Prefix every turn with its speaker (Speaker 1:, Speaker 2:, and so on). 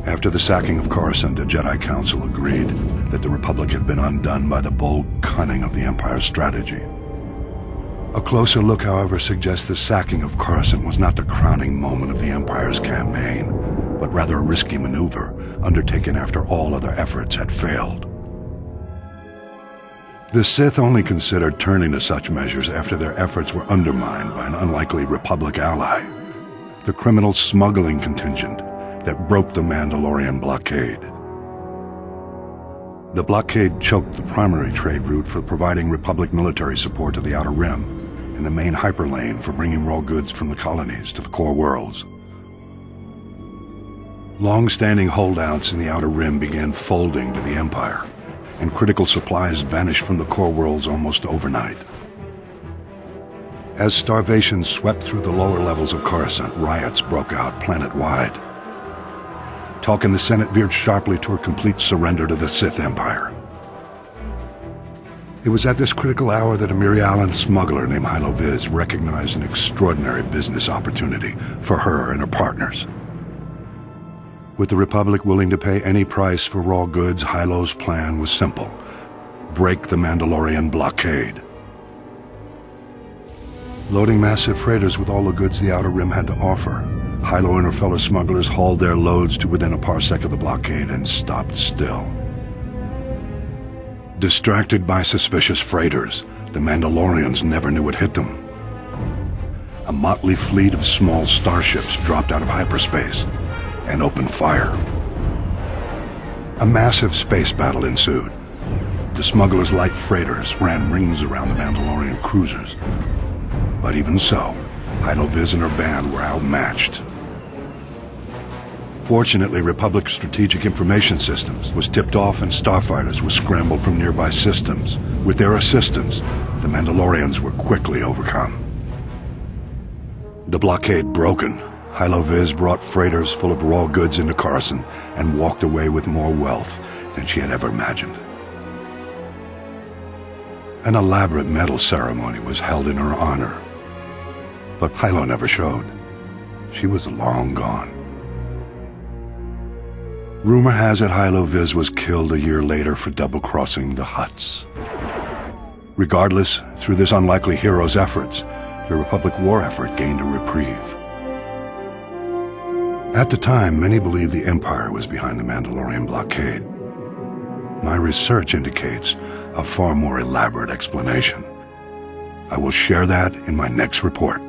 Speaker 1: After the sacking of Coruscant, the Jedi Council agreed that the Republic had been undone by the bold cunning of the Empire's strategy. A closer look, however, suggests the sacking of Coruscant was not the crowning moment of the Empire's campaign, but rather a risky maneuver undertaken after all other efforts had failed. The Sith only considered turning to such measures after their efforts were undermined by an unlikely Republic ally, the criminal smuggling contingent that broke the Mandalorian blockade. The blockade choked the primary trade route for providing Republic military support to the Outer Rim, and the main hyperlane for bringing raw goods from the colonies to the core worlds. Long-standing holdouts in the Outer Rim began folding to the Empire, and critical supplies vanished from the core worlds almost overnight. As starvation swept through the lower levels of Coruscant, riots broke out planet-wide. Talk in the Senate veered sharply toward complete surrender to the Sith Empire. It was at this critical hour that a Mirialan smuggler named Hylo Viz recognized an extraordinary business opportunity for her and her partners. With the Republic willing to pay any price for raw goods, Hylo's plan was simple: break the Mandalorian blockade. Loading massive freighters with all the goods the Outer Rim had to offer, Hylo and her fellow smugglers hauled their loads to within a parsec of the blockade and stopped still. Distracted by suspicious freighters, the Mandalorians never knew what hit them. A motley fleet of small starships dropped out of hyperspace and opened fire. A massive space battle ensued. The smugglers' light freighters ran rings around the Mandalorian cruisers. But even so, Hylo Viz and her band were outmatched. Fortunately, Republic Strategic Information Systems was tipped off and starfighters were scrambled from nearby systems. With their assistance, the Mandalorians were quickly overcome. The blockade broken, Hylo Viz brought freighters full of raw goods into Coruscant and walked away with more wealth than she had ever imagined. An elaborate medal ceremony was held in her honor, but Hylo never showed. She was long gone. Rumor has it Hylo Viz was killed a year later for double-crossing the Hutts. Regardless, through this unlikely hero's efforts, the Republic war effort gained a reprieve. At the time, many believed the Empire was behind the Mandalorian blockade. My research indicates a far more elaborate explanation. I will share that in my next report.